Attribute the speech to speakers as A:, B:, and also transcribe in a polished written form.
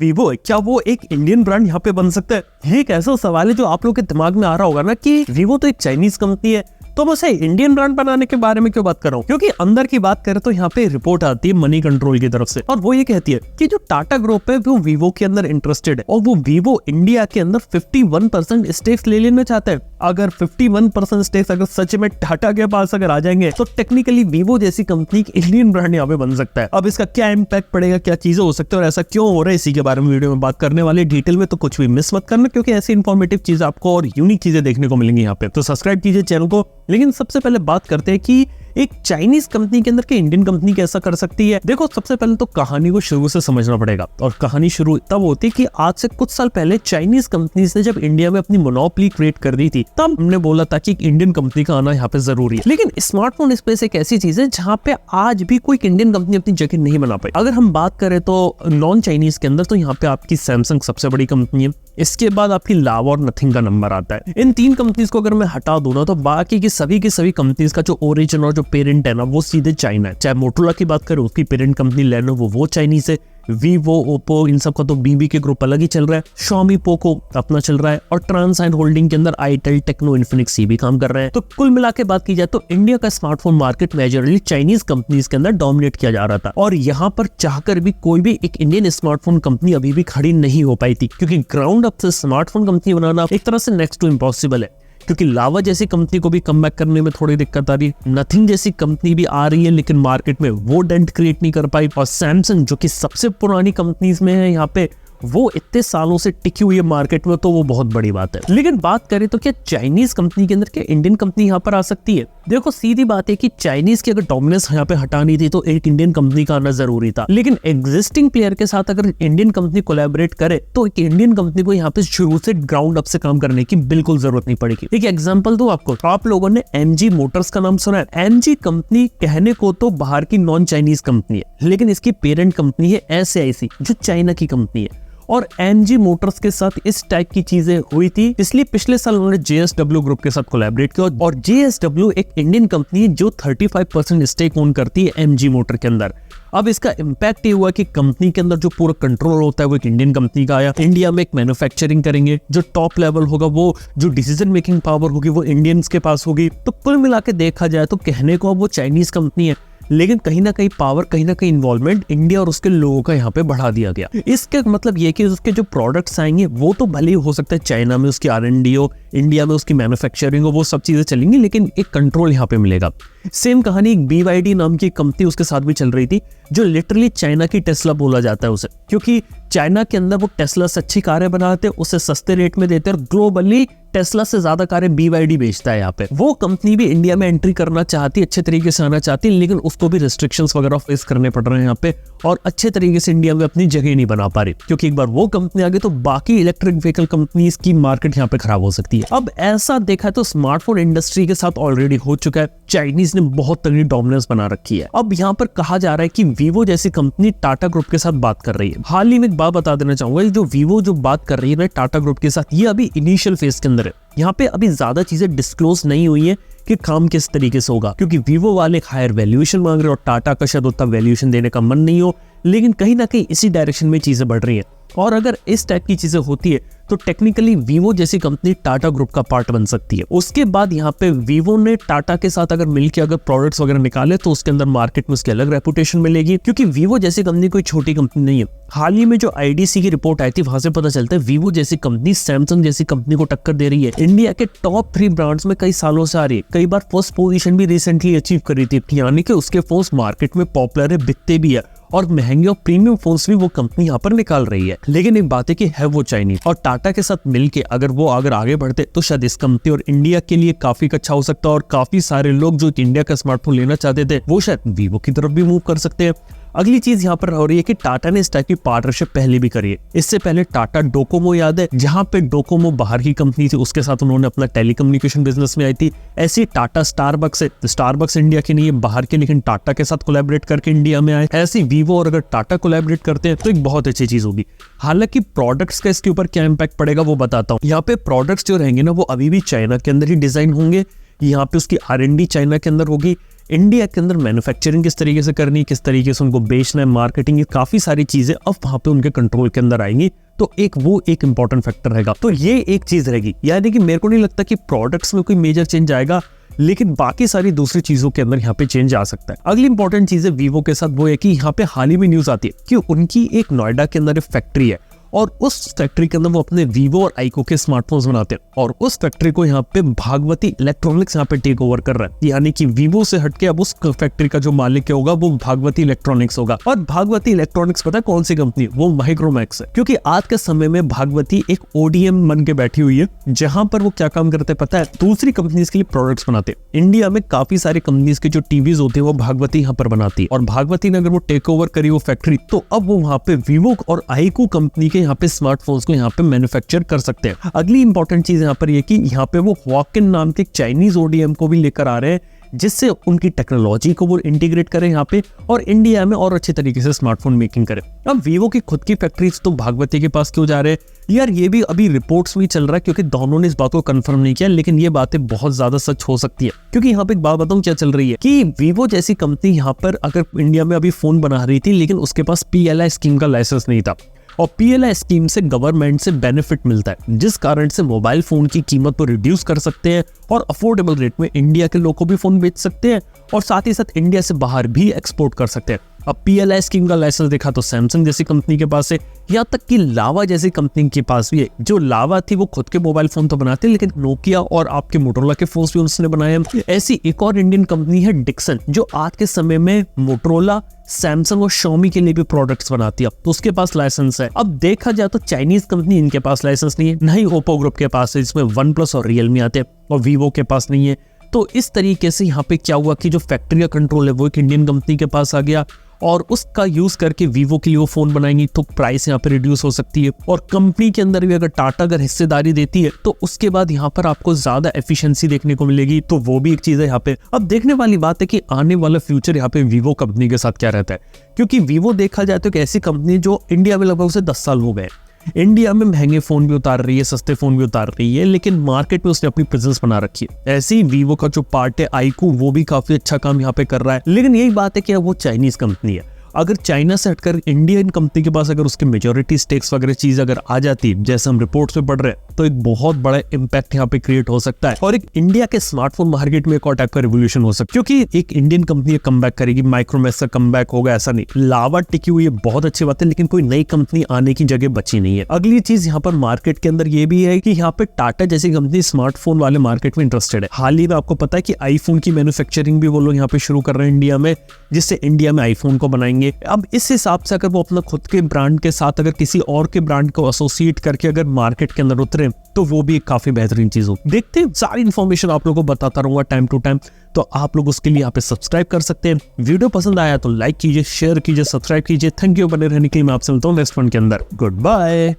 A: Vivo है, क्या वो एक इंडियन ब्रांड यहाँ पे बन सकता है? ये एक ऐसा सवाल है जो आप लोग के दिमाग में आ रहा होगा ना कि वीवो तो एक चाइनीज कंपनी है, तो मैं इंडियन ब्रांड बनाने के बारे में क्यों बात कर रहा हूँ? क्योंकि अंदर की बात करें तो यहाँ पे रिपोर्ट आती है मनी कंट्रोल की तरफ से, और वो ये कहती है कि जो टाटा ग्रुप है वो वीवो के अंदर इंटरेस्टेड है और वो वीवो इंडिया के अंदर 51% स्टेक्स ले लेना चाहता है। अगर 51% स्टेक्स अगर सच में टाटा के पास अगर आ जाएंगे तो टेक्निकली वीवो जैसी कंपनी की इंडियन ब्रांड यहाँ पे बन सकता है। अब इसका क्या इम्पैक्ट पड़ेगा, क्या चीजें हो सकती है और ऐसा क्यों हो रहा है, इसी के बारे में वीडियो में बात करने वाले डिटेल में, तो कुछ भी मिस मत करना क्योंकि ऐसी इन्फॉर्मेटिव चीज आपको और यूनिक चीजें देखने को मिलेंगी यहाँ पे। तो सब्सक्राइब कीजिए चैनल को। लेकिन सबसे पहले बात करते हैं कि एक चाइनीज कंपनी के अंदर के इंडियन कंपनी कैसा कर सकती है। देखो, सबसे पहले तो कहानी को शुरू से समझना पड़ेगा, और कहानी शुरू तब होती है कि आज से कुछ साल पहले चाइनीज कंपनी ने जब इंडिया में अपनी मोनोपोली क्रिएट कर दी थी, तब हमने बोला था कि एक इंडियन कंपनी का आना यहाँ पे जरूरी है। लेकिन स्मार्टफोन स्पेस एक ऐसी चीज है जहाँ पे आज भी कोई इंडियन कंपनी अपनी जगह नहीं बना पाई। अगर हम बात करें तो नॉन चाइनीज के अंदर तो यहाँ पे आपकी सैमसंग सबसे बड़ी कंपनी है, इसके बाद आपकी लावा और नथिंग का नंबर आता है। इन तीन कंपनीज को अगर मैं हटा दूं ना तो बाकी की सभी कंपनीज का जो ओरिजिन और जो पेरेंट है ना वो सीधे चाइना है। चाहे मोटोरोला की बात करें, उसकी पेरेंट कंपनी लेनोवो वो चाइनीज है, वीवो, ओप्पो, इन सब का तो बीबी के ग्रुप अलग ही चल रहा है, शॉमी, पोको अपना चल रहा है, और ट्रांसाइन होल्डिंग के अंदर आईटेल, टेक्नो, इन्फिनिक्स भी काम कर रहे हैं। तो कुल मिला के बात की जाए तो इंडिया का smartphone market majorly Chinese companies के अंदर डोमिनेट किया जा रहा था, और यहाँ पर चाहकर भी कोई भी एक इंडियन स्मार्टफोन कंपनी अभी भी खड़ी नहीं हो पाई थी, क्योंकि ग्राउंड अप से स्मार्टफोन कंपनी बनाना एक तरह से नेक्स्ट टू इम्पॉसिबल है। क्योंकि लावा जैसी कंपनी को भी कम बैक करने में थोड़ी दिक्कत आ रही है, नथिंग जैसी कंपनी भी आ रही है लेकिन मार्केट में वो डेंट क्रिएट नहीं कर पाई, और सैमसंग जो कि सबसे पुरानी कंपनीज में है यहाँ पे, वो इतने सालों से टिकी हुई है मार्केट में, तो वो बहुत बड़ी बात है। लेकिन बात करें तो क्या चाइनीज कंपनी के अंदर क्या इंडियन कंपनी यहाँ पर आ सकती है? देखो, सीधी बात है कि चाइनीज की अगर डोमिनेंस यहाँ पे हटानी थी तो एक इंडियन कंपनी का आना जरूरी था। लेकिन एग्जिस्टिंग प्लेयर के साथ अगर इंडियन कंपनी कोलैबोरेट करे तो एक इंडियन कंपनी को यहाँ पे शुरू से ग्राउंड अप से काम करने की बिल्कुल जरूरत नहीं पड़ेगी। एक एग्जांपल दूं आपको, आप लोगों ने एमजी मोटर्स का नाम सुना है। एमजी कंपनी कहने को तो बाहर की नॉन चाइनीज कंपनी है, लेकिन इसकी पेरेंट कंपनी है SAIC जो चाइना की कंपनी है, और एमजी मोटर्स के साथ इस टाइप की चीजें हुई थी, इसलिए पिछले साल उन्होंने JSW ग्रुप के साथ कोलैबोरेट किया, और JSW एक इंडियन कंपनी है जो 35% स्टेक ओन करती है एमजी मोटर के अंदर। अब इसका इम्पैक्ट ये हुआ कि कंपनी के अंदर जो पूरा कंट्रोल होता है वो एक इंडियन कंपनी का आया। इंडिया में एक मैन्युफैक्चरिंग करेंगे, जो टॉप लेवल होगा, वो जो डिसीजन मेकिंग पावर होगी वो इंडियंस के पास होगी। तो कुल मिला के देखा जाए तो कहने को अब वो चाइनीज कंपनी है, लेकिन कहीं ना कहीं पावर, कहीं ना कहीं इन्वॉल्वमेंट इंडिया और उसके लोगों का यहाँ पे बढ़ा दिया गया। इसके मतलब ये कि उसके जो प्रोडक्ट्स आएंगे वो तो भले ही हो सकता है चाइना में उसकी R&D हो, इंडिया में उसकी मैन्युफैक्चरिंग हो, वो सब चीजें चलेंगी, लेकिन एक कंट्रोल यहाँ पे मिलेगा। सेम कहानी एक BYD नाम की कंपनी उसके साथ भी चल रही थी, जो लिटरली चाइना की टेस्ला बोला जाता है उसे, क्योंकि चाइना के अंदर वो टेस्ला से अच्छी कारें बनाते हैं, उसे सस्ते रेट में देते हैं, और ग्लोबली टेस्ला से ज्यादा कारें BYD बेचता है यहाँ पे। वो कंपनी भी इंडिया में एंट्री करना चाहती, अच्छे तरीके से आना चाहती, लेकिन उसको भी रिस्ट्रिक्शंस वगैरह फेस करने पड़ रहे हैं यहाँ पे, और अच्छे तरीके से इंडिया में अपनी जगह नहीं बना पा रही, क्योंकि एक बार वो कंपनी आ गई तो बाकी इलेक्ट्रिक व्हीकल कंपनीज की मार्केट यहाँ पे खराब हो सकती है। अब ऐसा देखा तो स्मार्टफोन इंडस्ट्री के साथ ऑलरेडी हो चुका है, चाइनीज ने बहुत तगड़ी डोमिनेंस बना रखी है। अब यहाँ पर कहा जा रहा है कि वीवो जैसी कंपनी टाटा ग्रुप के साथ बात कर रही है। हाल ही में एक बात बता देना चाहूंगा, जो वीवो जो बात कर रही है ना टाटा ग्रुप के साथ, ये अभी इनिशियल फेज के अंदर है। यहाँ पे अभी ज्यादा चीजें डिस्क्लोज नहीं हुई है कि काम किस तरीके से होगा, क्योंकि वीवो वाले हायर वैल्यूएशन मांग रहे हैं और टाटा का शायद उतना वैल्यूएशन देने का मन नहीं हो, लेकिन कहीं ना कहीं इसी डायरेक्शन में चीजें बढ़ रही हैं। और अगर इस टाइप की चीजें होती है तो टेक्निकली वीवो जैसी कंपनी टाटा ग्रुप का पार्ट बन सकती है। उसके बाद यहाँ पे वीवो ने टाटा के साथ अगर मिलकर अगर प्रोडक्ट्स वगैरह निकाले तो उसके अंदर मार्केट में उसकी अलग रेपुटेशन मिलेगी, क्योंकि वीवो जैसी कंपनी कोई छोटी कंपनी नहीं है। हाल ही में जो IDC की रिपोर्ट आई थी वहां से पता चलता है वीवो जैसी कंपनी सैमसंग जैसी कंपनी को टक्कर दे रही है। इंडिया के टॉप 3 ब्रांड्स में कई सालों से आ रही है, कई बार फर्स्ट पोजीशन भी रिसेंटली अचीव करी थी, यानी कि उसके फोन्स मार्केट में पॉपुलर है, बिकते भी है, और महंगे और प्रीमियम फोन्स भी वो कंपनी यहाँ पर निकाल रही है। लेकिन एक बात है कि है वो चाइनीज, और टाटा के साथ मिलके अगर वो आगे बढ़ते तो शायद इस कंपनी और इंडिया के लिए काफी अच्छा हो सकता है, और काफी सारे लोग जो इंडिया का स्मार्टफोन लेना चाहते थे वो शायद वीवो की तरफ भी मूव कर सकते हैं। अगली चीज यहाँ पर हो रही है कि टाटा ने इस टाइप की पार्टनरशिप पहले भी करी है। इससे पहले टाटा डोकोमो याद है, जहां पे डोकोमो बाहर की कंपनी थी, उसके साथ उन्होंने अपना टेलीकम्युनिकेशन बिजनेस में आई थी। ऐसी टाटा स्टारबक्स है, स्टारबक्स इंडिया की नहीं है, बाहर के, लेकिन टाटा के साथ कोलैबोरेट करके इंडिया में आए। ऐसी वीवो और अगर टाटा कोलैबोरेट करते हैं तो एक बहुत अच्छी चीज होगी। हालांकि प्रोडक्ट्स का इसके ऊपर क्या इंपैक्ट पड़ेगा वो बताता हूँ। यहाँ पे प्रोडक्ट्स जो रहेंगे ना वो अभी भी चाइना के अंदर ही डिजाइन होंगे, यहाँ पे उसकी R&D चाइना के अंदर होगी, इंडिया के अंदर मैन्युफैक्चरिंग किस तरीके से करनी है, किस तरीके से उनको बेचना है, मार्केटिंग, ये काफी सारी चीजें अब वहां पे उनके कंट्रोल के अंदर आएंगी। तो एक इंपॉर्टेंट फैक्टर रहेगा। तो ये एक चीज रहेगी, यानी कि मेरे को नहीं लगता कि प्रोडक्ट्स में कोई मेजर चेंज आएगा, लेकिन बाकी सारी दूसरी चीजों के अंदर यहाँ पे चेंज आ सकता है। अगली इंपॉर्टेंट चीज है वीवो के साथ, वो है कि यहाँ पे हाल ही में न्यूज आती है कि उनकी एक नोएडा के अंदर एक फैक्ट्री है और उस फैक्ट्री के अंदर वो अपने वीवो और आईको के स्मार्टफोन्स बनाते हैं और उस फैक्ट्री को यहाँ पे भागवती इलेक्ट्रॉनिक्स यहाँ पे टेक ओवर कर रहा है। यानी कि वीवो से हटके अब उस फैक्ट्री का जो मालिक होगा वो भागवती इलेक्ट्रॉनिक्स होगा। और भागवती इलेक्ट्रॉनिक्स पता है कौन सी कंपनी है? वो माइक्रोमैक्स है। क्योंकि आज के समय में भागवती एक ओडीएम बन के बैठी हुई है, जहां पर वो क्या काम करते हैं पता है? दूसरी कंपनीज के लिए प्रोडक्ट्स बनाते हैं। इंडिया में काफी सारी कंपनीज के जो टीवीज होते हैं वो भागवती यहाँ पर बनाती है और भागवती ने अगर वो टेक ओवर करी वो फैक्ट्री, तो अब वो वहाँ पे वीवो और आईको कंपनी के यहाँ पे स्मार्टफोन को यहाँ पे मैन्युफैक्चर कर सकते हैं। अगली इंपॉर्टेंट चीज यहाँ पर ये कि यहाँ पे वो हॉकिन नाम के चाइनीज ओडीएम को भी लेकर आ रहे हैं, जिससे उनकी टेक्नोलॉजी को वो इंटीग्रेट करें यहाँ पे और इंडिया में और अच्छे तरीके से स्मार्टफोन मेकिंग करें। अब वीवो की खुद की फैक्ट्रीज तो भागवती के पास क्यों जा रहे हैं यार? ये भी अभी रिपोर्ट्स में चल रहा है, क्योंकि दोनों ने इस बात को कंफर्म नहीं किया, लेकिन ये बातें बहुत ज्यादा सच हो सकती है। क्योंकि यहाँ पे एक बात बताऊं क्या चल रही है कि वीवो जैसी कंपनी यहाँ पर अगर इंडिया में अभी फोन बना रही थी, लेकिन उसके पास PLI स्कीम का लाइसेंस नहीं था और PLI स्कीम से गवर्नमेंट से बेनिफिट मिलता है, जिस कारण से मोबाइल फोन की कीमत को रिड्यूस कर सकते हैं और अफोर्डेबल रेट में इंडिया के लोगों को भी फोन बेच सकते हैं और साथ ही साथ इंडिया से बाहर भी एक्सपोर्ट कर सकते हैं। अब PLI स्कीम का लाइसेंस देखा तो सैमसंग जैसी कंपनी के पास है, यहाँ तक कि लावा जैसी कंपनी के पास भी है। जो लावा थी वो खुद के मोबाइल फोन तो बनाते हैं, लेकिन नोकिया और आपके मोटोरोला के फोन भी उसने बनाए हैं। ऐसी एक और इंडियन कंपनी है डिक्सन, जो आज के समय में मोटोरोला, सैमसंग और Xiaomi के लिए भी प्रोडक्ट्स बनाती है, तो उसके पास लाइसेंस है। अब देखा जाए तो चाइनीज कंपनी इनके पास लाइसेंस नहीं है, न ही ओप्पो ग्रुप के पास है, जिसमें OnePlus और Realme आते हैं, और वीवो के पास नहीं है। तो इस तरीके से यहाँ पे क्या हुआ कि जो फैक्ट्री का कंट्रोल है वो एक इंडियन कंपनी के पास आ गया और उसका यूज करके वीवो के लिए वो फोन बनाएंगी, तो प्राइस यहाँ पे रिड्यूस हो सकती है। और कंपनी के अंदर भी अगर टाटा अगर हिस्सेदारी देती है तो उसके बाद यहाँ पर आपको ज्यादा एफिशिएंसी देखने को मिलेगी, तो वो भी एक चीज है यहाँ पे। अब देखने वाली बात है कि आने वाला फ्यूचर यहाँ पे वीवो कंपनी के साथ क्या रहता है, क्योंकि वीवो देखा जाए तो एक ऐसी कंपनी जो इंडिया में लगभग उसे 10 साल हो गए। इंडिया में महंगे फोन भी उतार रही है, सस्ते फोन भी उतार रही है, लेकिन मार्केट में उसने अपनी प्रेजेंस बना रखी है। ऐसे ही वीवो का जो पार्ट है आईकू, वो भी काफी अच्छा काम यहाँ पे कर रहा है। लेकिन यही बात है कि वो चाइनीज कंपनी है। अगर चाइना से हटकर इंडियन कंपनी के पास अगर उसके मेजॉरिटी स्टेक्स वगैरह चीज अगर आ जाती, जैसे हम रिपोर्ट्स में पढ़ रहे हैं, तो एक बहुत बड़ा इम्पैक्ट यहाँ पे क्रिएट हो सकता है और एक इंडिया के स्मार्टफोन मार्केट में एक और टाइप का रिवोल्यूशन हो सकता है। क्योंकि एक इंडियन कंपनी कमबैक करेगी, माइक्रोमैक्स का कमबैक होगा ऐसा नहीं। लावा टिकी हुई है, बहुत अच्छी बात है, लेकिन कोई नई कंपनी आने की जगह बची नहीं है। अगली चीज यहाँ पर मार्केट के अंदर ये भी है कि यहाँ पे टाटा जैसी कंपनी स्मार्टफोन वाले मार्केट में इंटरेस्टेड है। हाल ही में आपको पता है कि आईफोन की मैन्युफैक्चरिंग भी वो लोग यहाँ पे शुरू कर रहे हैं इंडिया में, जिससे इंडिया में आईफोन को बनाएंगे। अब इस हिसाब से अगर वो अपना खुद के ब्रांड के साथ अगर किसी और के ब्रांड को एसोसिएट करके अगर मार्केट के अंदर उतरे, तो वो भी एक काफी बेहतरीन चीज हो। देखते हैं, सारी इन्फॉर्मेशन आप लोगों को बताता रहूंगा टाइम टू टाइम, तो आप लोग उसके लिए यहाँ पे सब्सक्राइब कर सकते हैं। वीडियो पसंद आया तो लाइक कीजिए, शेयर कीजिए, सब्सक्राइब कीजिए। थैंक यू बने रहने के लिए। मैं आपसे मिलता हूँ नेक्स्ट वन के अंदर। Good bye.